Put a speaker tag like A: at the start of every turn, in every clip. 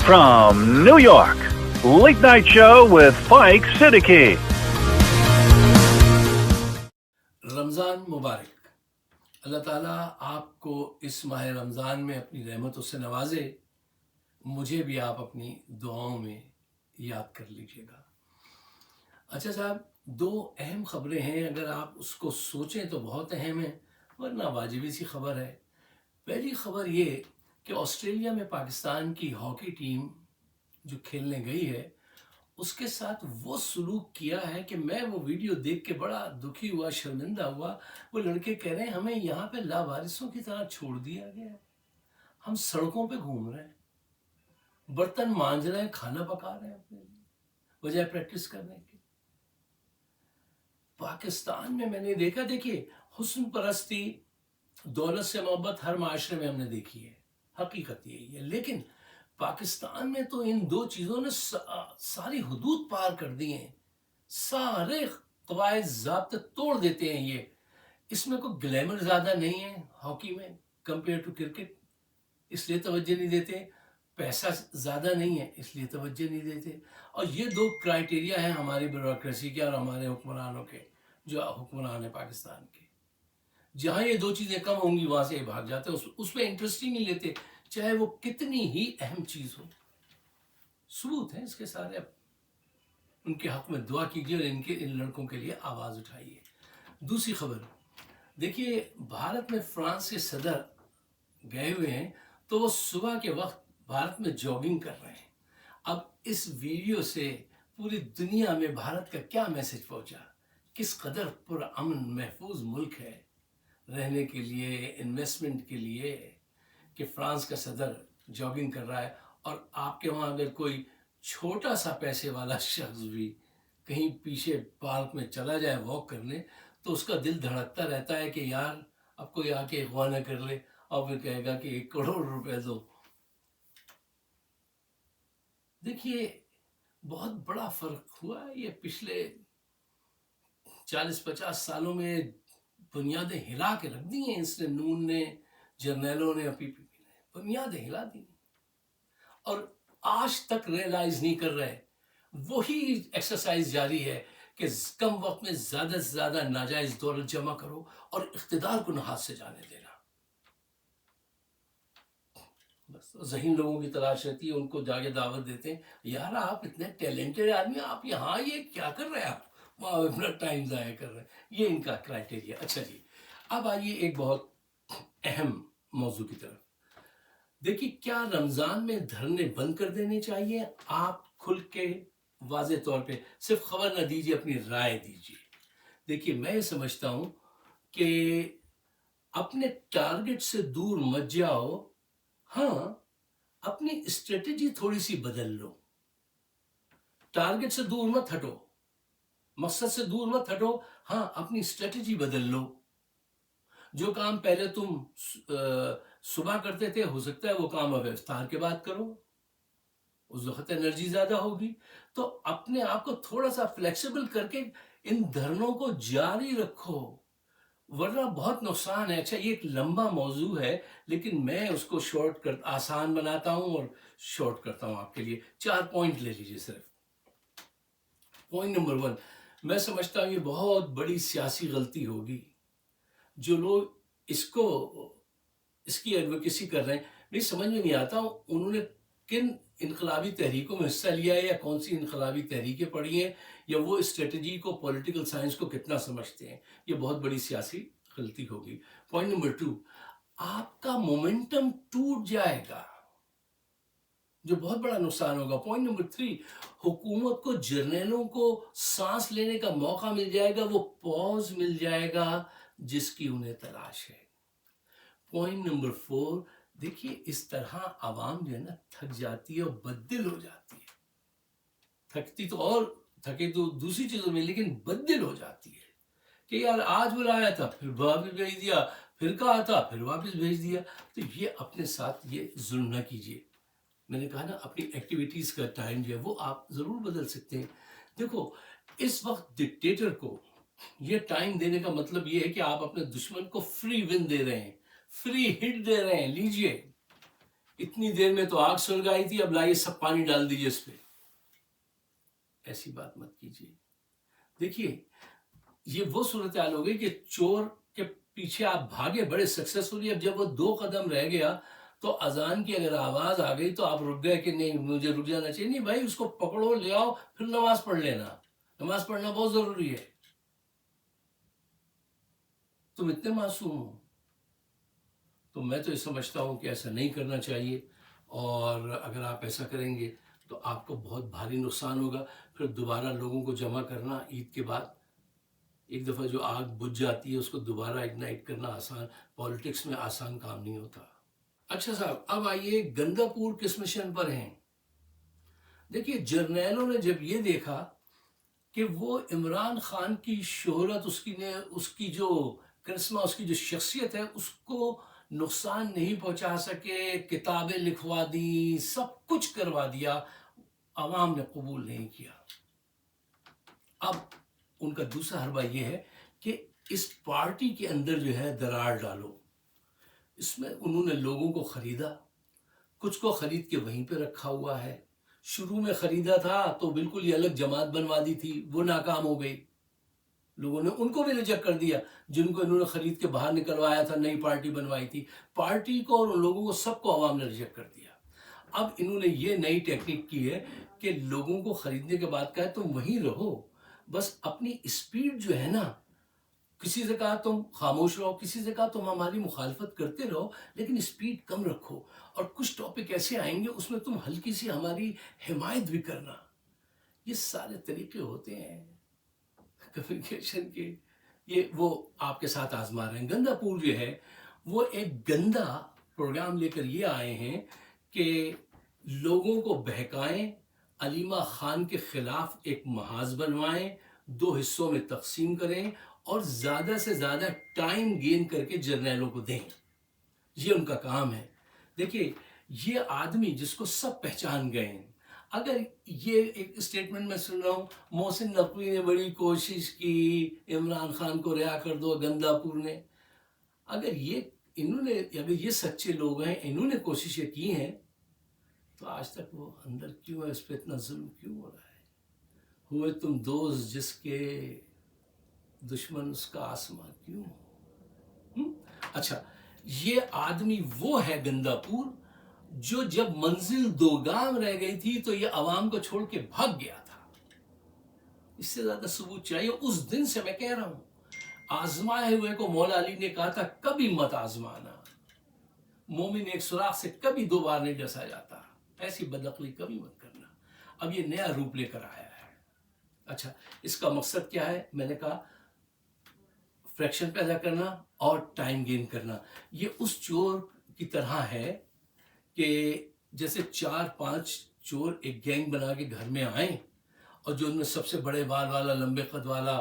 A: From New York, Late Night Show with Mike Siddiqui.
B: رمضان مبارک. اللہ تعالیٰ آپ کو اس ماہ رمضان میں اپنی رحمتوں سے نوازے. مجھے بھی آپ اپنی دعاؤں میں یاد کر لیجیے گا. اچھا صاحب، دو اہم خبریں ہیں. اگر آپ اس کو سوچیں تو بہت اہم ہیں، ورنہ واجبی سی خبر ہے. پہلی خبر یہ کہ آسٹریلیا میں پاکستان کی ہاکی ٹیم جو کھیلنے گئی ہے، اس کے ساتھ وہ سلوک کیا ہے کہ میں وہ ویڈیو دیکھ کے بڑا دکھی ہوا، شرمندہ ہوا. وہ لڑکے کہہ رہے ہیں ہمیں یہاں پہ لاوارثوں کی طرح چھوڑ دیا گیا ہے. ہم سڑکوں پہ گھوم رہے ہیں، برتن مانج رہے ہیں، کھانا پکا رہے ہیں اپنے لیے، بجائے پریکٹس کرنے کے. پاکستان میں نے دیکھا، دیکھیے، حسن پرستی، دولت سے محبت ہر معاشرے میں ہم نے دیکھی ہے، حقیقت یہی ہے. لیکن پاکستان میں تو ان دو چیزوں نے ساری حدود پار کر دی ہیں. سارے قواعد ضابطے توڑ دیتے ہیں یہ. اس میں کوئی گلیمر زیادہ نہیں ہے ہاکی میں کمپیئر ٹو کرکٹ، اس لیے توجہ نہیں دیتے. پیسہ زیادہ نہیں ہے، اس لیے توجہ نہیں دیتے. اور یہ دو کرائٹیریا ہیں ہماری بیوروکریسی کے اور ہمارے حکمرانوں کے، جو حکمران ہیں پاکستان کے. جہاں یہ دو چیزیں کم ہوں گی وہاں سے یہ بھاگ جاتے ہیں، اس میں انٹرسٹ ہی نہیں لیتے، چاہے وہ کتنی ہی اہم چیز ہو. ثبوت ہیں اس کے سارے. ان کے حق میں دعا کیجیے اور ان لڑکوں کے لیے آواز اٹھائیے. دوسری خبر دیکھیے، بھارت میں فرانس کے صدر گئے ہوئے ہیں، تو وہ صبح کے وقت بھارت میں جاگنگ کر رہے ہیں. اب اس ویڈیو سے پوری دنیا میں بھارت کا کیا میسج پہنچا، کس قدر پرامن محفوظ ملک ہے رہنے کے لیے، انویسٹمنٹ کے لیے، کہ فرانس کا صدر جاگنگ کر رہا ہے. اور آپ کے وہاں اگر کوئی چھوٹا سا پیسے والا شخص بھی کہیں پیچھے پارک میں چلا جائے واک کرنے، تو اس کا دل دھڑکتا رہتا ہے کہ یار اب کوئی آ کے اغوا نہ کر لے اور پھر کہے گا کہ 1 کروڑ روپے دو. دیکھیے، بہت بڑا فرق ہوا ہے. یہ پچھلے 40-50 سالوں میں بنیادیں ہلا کے رکھ دی ہیں اس نے، نون نے، جرنیلوں نے، پی پی نے بنیادیں ہلا دی. اور آج تک ریئلائز نہیں کر رہے. وہی ایکسرسائز جاری ہے کہ کم وقت میں زیادہ سے زیادہ ناجائز دولت جمع کرو اور اقتدار کو نہ ہاتھ سے جانے دینا. بس ذہین لوگوں کی تلاش رہتی ہے، ان کو جا کے دعوت دیتے ہیں، یار آپ اتنے ٹیلنٹڈ آدمی، آپ یہاں یہ کیا کر رہے ہیں، آپ وہاں اپنا ٹائم ضائع کر رہے ہیں. یہ ان کا کرائٹیریا. اچھا جی، اب آئیے ایک بہت اہم موضوع کی طرف. دیکھیے، کیا رمضان میں دھرنے بند کر دینے چاہیے؟ آپ کھل کے واضح طور پہ صرف خبر نہ دیجیے، اپنی رائے دیجیے. دیکھیے، میں یہ سمجھتا ہوں کہ اپنے ٹارگٹ سے دور مت جاؤ. ہاں، اپنی اسٹریٹجی تھوڑی سی بدل لو. ٹارگٹ سے دور مت ہٹو، مقصد سے دور مت ہٹو. ہاں، اپنی اسٹریٹجی بدل لو. جو کام پہلے تم صبح کرتے تھے، ہو سکتا ہے وہ کام اب افطار کے بعد کرو، اس وقت انرجی زیادہ ہوگی. تو اپنے آپ کو تھوڑا سا فلیکسیبل کر کے ان دھرنوں کو جاری رکھو، ورنہ بہت نقصان ہے. اچھا، یہ ایک لمبا موضوع ہے، لیکن میں اس کو آسان بناتا ہوں اور شارٹ کرتا ہوں آپ کے لیے. 4 پوائنٹ لے لیجیے صرف. پوائنٹ نمبر 1، میں سمجھتا ہوں یہ بہت بڑی سیاسی غلطی ہوگی. جو لوگ اس کی ایڈوکیسی کر رہے ہیں، نہیں سمجھ میں نہیں آتا انہوں نے کن انقلابی تحریکوں میں حصہ لیا ہے، یا کون سی انقلابی تحریکیں پڑھی ہیں، یا وہ اسٹریٹجی کو، پولیٹیکل سائنس کو کتنا سمجھتے ہیں. یہ بہت بڑی سیاسی غلطی ہوگی. پوائنٹ نمبر 2، آپ کا مومنٹم ٹوٹ جائے گا، جو بہت بڑا نقصان ہوگا. پوائنٹ نمبر 3، حکومت کو، جرنیلوں کو سانس لینے کا موقع مل جائے گا، وہ پوز مل جائے گا جس کی انہیں تلاش ہے. پوائنٹ نمبر 4، دیکھیے، اس طرح عوام جو ہے نا تھک جاتی ہے اور بددل ہو جاتی ہے. تھکے تو دوسری چیزوں میں، لیکن بددل ہو جاتی ہے کہ یار آج بلایا تھا پھر واپس بھیج دیا، پھر کہا تھا پھر واپس بھیج دیا. تو یہ اپنے ساتھ یہ ظلم نہ کیجیے. میں نے کہا نا، اپنی ایکٹیویٹیز کا ٹائم جو ہے وہ آپ ضرور بدل سکتے ہیں. دیکھو، اس وقت ڈکٹیٹر کو یہ ٹائم دینے کا مطلب یہ ہے کہ آپ اپنے دشمن کو فری ون دے رہے ہیں، فری ہٹ دے رہے ہیں. لیجئے، اتنی دیر میں تو آگ سلگائی تھی، اب لائیے سب پانی ڈال دیجیے اس پہ. ایسی بات مت کیجیے. دیکھیے یہ وہ صورتحال ہو گئی کہ چور کے پیچھے آپ بھاگے بڑے سکسیسفلی، اب جب وہ 2 قدم رہ گیا تو اذان کی اگر آواز آ گئی تو آپ رک گئے کہ نہیں مجھے رک جانا چاہیے. نہیں بھائی، اس کو پکڑو، لے آؤ، پھر نماز پڑھ لینا. نماز پڑھنا بہت ضروری ہے. تم اتنے معصوم ہو. تو میں تو یہ سمجھتا ہوں کہ ایسا نہیں کرنا چاہیے، اور اگر آپ ایسا کریں گے تو آپ کو بہت بھاری نقصان ہوگا. پھر دوبارہ لوگوں کو جمع کرنا عید کے بعد، ایک دفعہ جو آگ بجھ جاتی ہے اس کو دوبارہ اگنائٹ کرنا آسان، پالیٹکس میں آسان کام نہیں ہوتا. اچھا صاحب، اب آئیے گندا پور کس مشن پر ہیں. دیکھیے جرنیلوں نے جب یہ دیکھا کہ وہ عمران خان کی شہرت، اس کی جو کرسما، اس کی جو شخصیت ہے، اس کو نقصان نہیں پہنچا سکے، کتابیں لکھوا دی، سب کچھ کروا دیا، عوام نے قبول نہیں کیا. اب ان کا دوسرا حربہ یہ ہے کہ اس پارٹی کے اندر جو ہے درار ڈالو. اس میں انہوں نے لوگوں کو خریدا، کچھ کو خرید کے وہیں پہ رکھا ہوا ہے. شروع میں خریدا تھا تو بالکل یہ الگ جماعت بنوا دی تھی، وہ ناکام ہو گئی. لوگوں نے ان کو بھی ریجیکٹ کر دیا جن کو انہوں نے خرید کے باہر نکلوایا تھا، نئی پارٹی بنوائی تھی. پارٹی کو اور ان لوگوں کو سب کو عوام نے ریجیکٹ کر دیا. اب انہوں نے یہ نئی ٹیکنیک کی ہے کہ لوگوں کو خریدنے کے بعد کہا تم وہیں رہو، بس اپنی اسپیڈ جو ہے نا، کسی سے کہا تم خاموش رہو، کسی سے کہا تم ہماری مخالفت کرتے رہو لیکن اسپیڈ کم رکھو، اور کچھ ٹاپک ایسے آئیں گے اس میں تم ہلکی سی ہماری حمایت بھی کرنا. یہ سارے طریقے ہوتے ہیں کمیونیکیشن کے. یہ وہ آپ کے ساتھ آزما رہے ہیں. گندا پور جو ہے وہ ایک گندا پروگرام لے کر یہ آئے ہیں کہ لوگوں کو بہکائیں، علیمہ خان کے خلاف ایک محاذ بنوائیں، 2 حصوں میں تقسیم کریں اور زیادہ سے زیادہ ٹائم گین کر کے جرنیلوں کو دیں. یہ ان کا کام ہے. دیکھیے یہ آدمی جس کو سب پہچان گئے ہیں، اگر یہ ایک اسٹیٹمنٹ میں سن رہا ہوں محسن نقوی نے بڑی کوشش کی عمران خان کو رہا کر دو، گندا پور نے، اگر یہ سچے لوگ ہیں، انہوں نے کوششیں کی ہیں، تو آج تک وہ اندر کیوں ہے؟ اس پہ اتنا ظلم کیوں ہو رہا ہے؟ ہوئے تم دوست جس کے دشمن اس کا آسمان کیوں ہو؟ اچھا، یہ آدمی وہ ہے گندا پور جو جب منزل 2 گام رہ گئی تھی تو یہ عوام کو چھوڑ کے بھاگ گیا تھا. اس سے زیادہ ثبوت چاہیے؟ اس دن سے میں کہہ رہا ہوں، آزمائے ہوئے کو مولا علی نے کہا تھا کبھی مت آزمانا. مومن ایک سوراخ سے کبھی 2 بار نہیں ڈسا جاتا، ایسی بدعقلی کبھی مت کرنا. اب یہ نیا روپ لے کر آیا ہے. اچھا، اس کا مقصد کیا ہے؟ میں نے کہا فریکشن پیدا کرنا اور ٹائم گین کرنا. یہ اس چور کی طرح ہے کہ جیسے 4-5 چور ایک گینگ بنا کے گھر میں آئیں، اور جو ان میں سب سے بڑے بال والا، لمبے قد والا،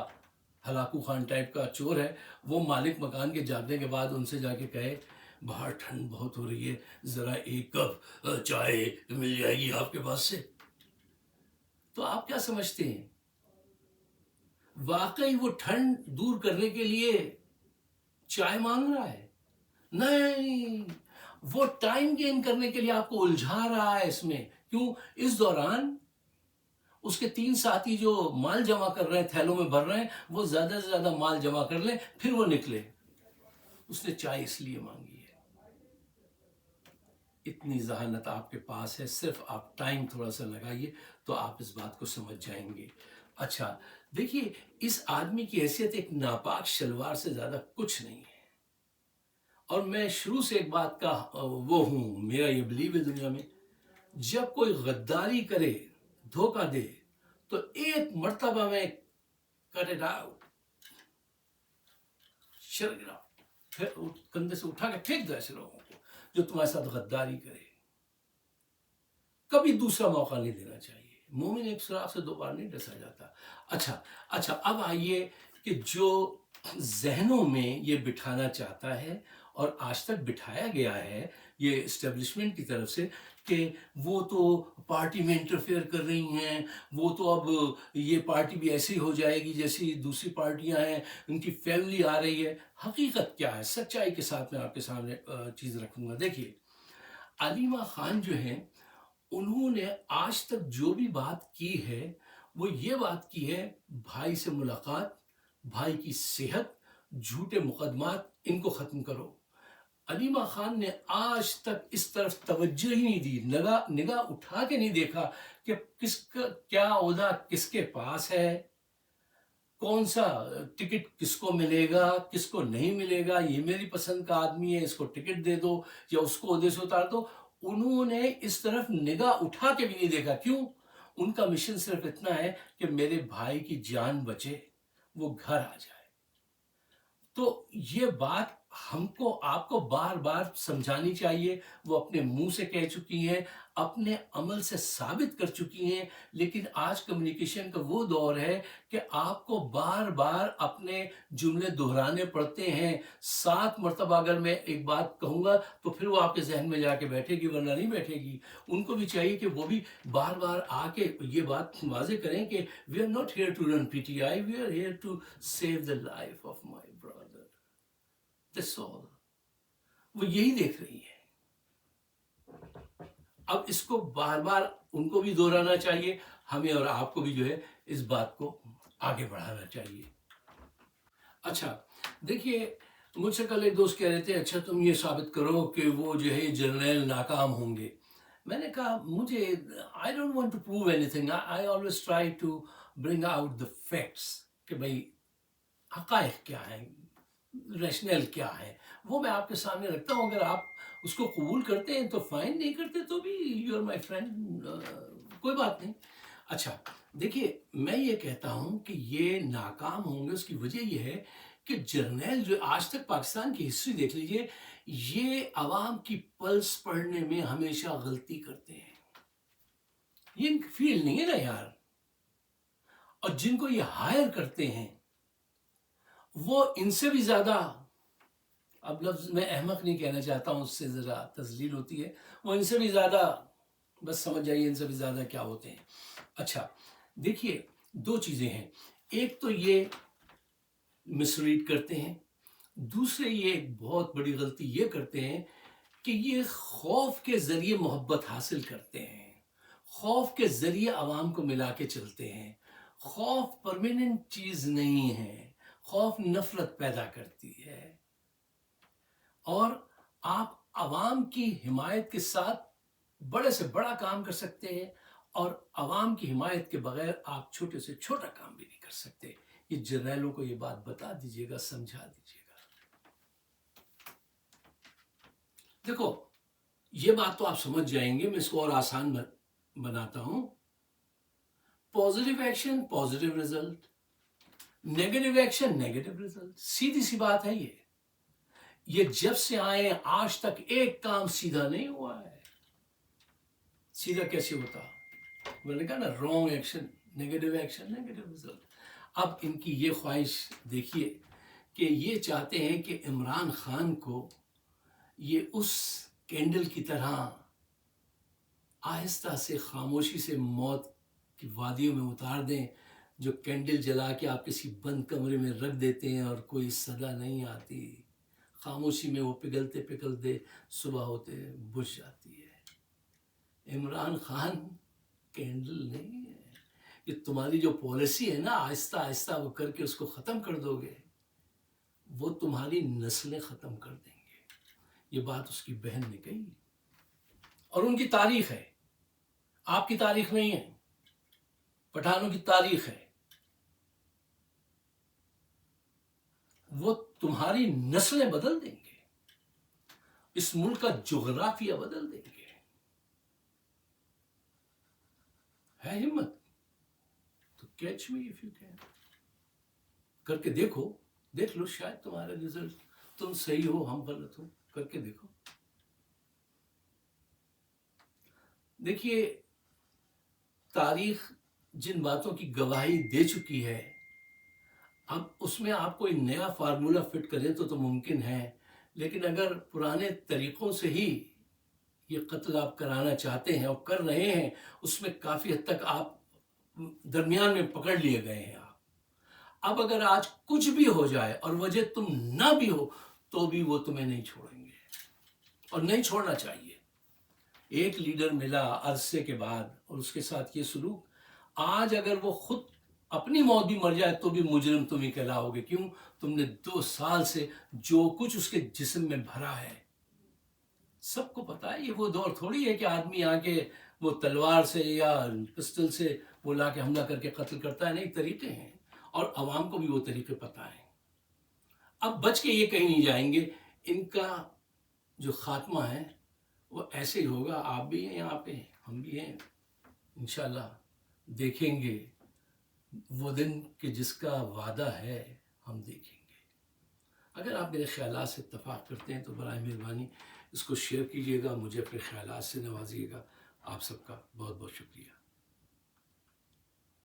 B: ہلاکو خان ٹائپ کا چور ہے، وہ مالک مکان کے جانے کے بعد ان سے جا کے کہے باہر ٹھنڈ بہت ہو رہی ہے، ذرا ایک کپ چائے مل جائے گی آپ کے پاس سے. تو آپ کیا سمجھتے ہیں؟ واقعی وہ ٹھنڈ دور کرنے کے لیے چائے مانگ رہا ہے؟ نہیں، وہ ٹائم گین کرنے کے لیے آپ کو الجھا رہا ہے اس میں. کیوں؟ اس دوران اس کے 3 ساتھی جو مال جمع کر رہے ہیں، تھیلوں میں بھر رہے ہیں، وہ زیادہ سے زیادہ مال جمع کر لیں پھر وہ نکلے. اس نے چائے اس لیے مانگی ہے. اتنی ذہانت آپ کے پاس ہے، صرف آپ ٹائم تھوڑا سا لگائیے تو آپ اس بات کو سمجھ جائیں گے. اچھا دیکھیے، اس آدمی کی حیثیت ایک ناپاک شلوار سے زیادہ کچھ نہیں ہے. اور میں شروع سے ایک بات کا وہ ہوں، میرا یہ بلیو ہے دنیا میں، جب کوئی غداری کرے، دھوکہ دے، تو ایک مرتبہ میں کٹ اٹ آؤٹ، پھر کندھے سے اٹھا کے پھینک دو ایسے لوگوں کو جو تمہارے ساتھ غداری کرے. کبھی دوسرا موقع نہیں دینا چاہیے. مومن ایک سوراخ سے 2 بار نہیں ڈسا جاتا. اچھا اب آئیے کہ جو ذہنوں میں یہ بٹھانا چاہتا ہے اور آج تک بٹھایا گیا ہے یہ اسٹیبلشمنٹ کی طرف سے کہ وہ تو پارٹی میں انٹرفیئر کر رہی ہیں، وہ تو اب یہ پارٹی بھی ایسی ہو جائے گی جیسی دوسری پارٹیاں ہیں، ان کی فیملی آ رہی ہے. حقیقت کیا ہے؟ سچائی کے ساتھ میں آپ کے سامنے چیز رکھوں گا. دیکھیے، علیمہ خان جو ہیں انہوں نے آج تک جو بھی بات کی ہے وہ یہ بات کی ہے، بھائی سے ملاقات، بھائی کی صحت، جھوٹے مقدمات، ان کو ختم کرو۔ علیمہ خان نے آج تک اس طرف توجہ ہی نہیں دی، نگاہ اٹھا کے نہیں دیکھا کہ کس کا کیا عہدہ کس کے پاس ہے، کون سا ٹکٹ کس کو ملے گا کس کو نہیں ملے گا، یہ میری پسند کا آدمی ہے اس کو ٹکٹ دے دو یا اس کو عہدے سے اتار دو۔ انہوں نے اس طرف نگاہ اٹھا کے بھی نہیں دیکھا۔ کیوں؟ ان کا مشن صرف اتنا ہے کہ میرے بھائی کی جان بچے، وہ گھر آ جائے۔ تو یہ بات ہم کو آپ کو بار بار سمجھانی چاہیے۔ وہ اپنے منہ سے کہہ چکی ہیں، اپنے عمل سے ثابت کر چکی ہیں، لیکن آج کمیونیکیشن کا وہ دور ہے کہ آپ کو بار بار اپنے جملے دہرانے پڑتے ہیں۔ 7 مرتبہ اگر میں ایک بات کہوں گا تو پھر وہ آپ کے ذہن میں جا کے بیٹھے گی، ورنہ نہیں بیٹھے گی۔ ان کو بھی چاہیے کہ وہ بھی بار بار آ کے یہ بات واضح کریں کہ we are not here to run PTI, we are here to save the life of my brother. That's all. وہ یہی دیکھ رہی ہے۔ اب اس کو بار بار ان کو بھی دہرانا چاہیے، ہمیں اور آپ کو بھی جو ہے اس بات کو آگے بڑھانا چاہیے۔ اچھا دیکھیے، مجھ سے کل ایک دوست کہہ رہے تھے اچھا تم یہ ثابت کرو کہ وہ جو ہے جرنیل ناکام ہوں گے۔ میں نے کہا مجھے I don't want to prove anything. I always try to bring out the facts کہ بھئی حقائق کیا ہیں، ریشنل کیا ہے، وہ میں آپ کے سامنے رکھتا ہوں۔ اگر آپ اس کو قبول کرتے ہیں تو فائن، نہیں کرتے تو بھی یو آر مائی فرینڈ، کوئی بات نہیں۔ اچھا دیکھیے، میں یہ کہتا ہوں کہ یہ ناکام ہوں گے، اس کی وجہ یہ ہے کہ جرنیل جو آج تک پاکستان کی ہسٹری دیکھ لیجئے، یہ عوام کی پلس پڑھنے میں ہمیشہ غلطی کرتے ہیں۔ یہ ان کی فیلڈ نہیں ہے نا یار۔ اور جن کو یہ ہائر کرتے ہیں وہ ان سے بھی زیادہ، اب لفظ میں احمق نہیں کہنا چاہتا ہوں، اس سے ذرا تذلیل ہوتی ہے، وہ ان سے بھی زیادہ، بس سمجھ جائیے ان سے بھی زیادہ کیا ہوتے ہیں۔ اچھا دیکھیے، 2 چیزیں ہیں، ایک تو یہ مس ریڈ کرتے ہیں، دوسرے یہ ایک بہت بڑی غلطی یہ کرتے ہیں کہ یہ خوف کے ذریعے محبت حاصل کرتے ہیں، خوف کے ذریعے عوام کو ملا کے چلتے ہیں۔ خوف پرماننٹ چیز نہیں ہے، خوف نفرت پیدا کرتی ہے، اور آپ عوام کی حمایت کے ساتھ بڑے سے بڑا کام کر سکتے ہیں، اور عوام کی حمایت کے بغیر آپ چھوٹے سے چھوٹا کام بھی نہیں کر سکتے۔ یہ جرنیلوں کو یہ بات بتا دیجئے گا، سمجھا دیجئے گا۔ دیکھو یہ بات تو آپ سمجھ جائیں گے، میں اس کو اور آسان بناتا ہوں۔ Positive action positive result, negative action negative result, سیدھی سی بات ہے۔ یہ جب سے آئے آج تک ایک کام سیدھا نہیں ہوا ہے۔ سیدھا کیسے ہوتا؟ میں نے کہا نا، wrong action negative action negative result. اب ان کی یہ خواہش دیکھیے کہ یہ چاہتے ہیں کہ عمران خان کو یہ اس کینڈل کی طرح آہستہ سے خاموشی سے موت کی وادیوں میں اتار دیں، جو کینڈل جلا کے آپ کسی بند کمرے میں رکھ دیتے ہیں اور کوئی صدا نہیں آتی، خاموشی میں وہ پگھلتے پگھلتے صبح ہوتے بجھ جاتی ہے۔ عمران خان کینڈل نہیں ہے۔ یہ تمہاری جو پالیسی ہے نا، آہستہ آہستہ وہ کر کے اس کو ختم کر دو گے، وہ تمہاری نسلیں ختم کر دیں گے۔ یہ بات اس کی بہن نے کہی، اور ان کی تاریخ ہے، آپ کی تاریخ نہیں ہے، پٹھانوں کی تاریخ ہے۔ وہ تمہاری نسلیں بدل دیں گے، اس ملک کا جغرافیہ بدل دیں گے۔ ہے ہمت تو catch me if you can, کر کے دیکھو، دیکھ لو، شاید تمہارا رزلٹ، تم صحیح ہو ہم غلط ہو، کر کے دیکھو۔ دیکھیے، تاریخ جن باتوں کی گواہی دے چکی ہے، اب اس میں آپ کوئی نیا فارمولہ فٹ کریں تو ممکن ہے، لیکن اگر پرانے طریقوں سے ہی یہ قتل آپ کرانا چاہتے ہیں اور کر رہے ہیں، اس میں کافی حد تک آپ درمیان میں پکڑ لیے گئے ہیں۔ اب اگر آج کچھ بھی ہو جائے اور وجہ تم نہ بھی ہو تو بھی وہ تمہیں نہیں چھوڑیں گے، اور نہیں چھوڑنا چاہیے۔ ایک لیڈر ملا عرصے کے بعد اور اس کے ساتھ یہ سلوک، آج اگر وہ خود اپنی موت بھی مر جائے تو بھی مجرم تم ہی کہلاؤ گے، کیوں؟ تم نے 2 سال سے جو کچھ اس کے جسم میں بھرا ہے۔ سب کو پتا ہے یہ وہ دور تھوڑی ہے کہ آدمی آ کے وہ تلوار سے یا پسٹل سے وہ لا کے حملہ کر کے قتل کرتا ہے، نہیں، طریقے ہیں، اور عوام کو بھی وہ طریقے پتا ہیں۔ اب بچ کے یہ کہیں نہیں جائیں گے، ان کا جو خاتمہ ہے وہ ایسے ہی ہوگا۔ آپ بھی ہیں یہاں پہ، ہم بھی ہیں، انشاءاللہ دیکھیں گے وہ دن کہ جس کا وعدہ ہے ہم دیکھیں گے۔ اگر آپ میرے خیالات سے اتفاق کرتے ہیں تو برائے مہربانی اس کو شیئر کیجیے گا، مجھے اپنے خیالات سے نوازیے گا۔ آپ سب کا بہت بہت شکریہ۔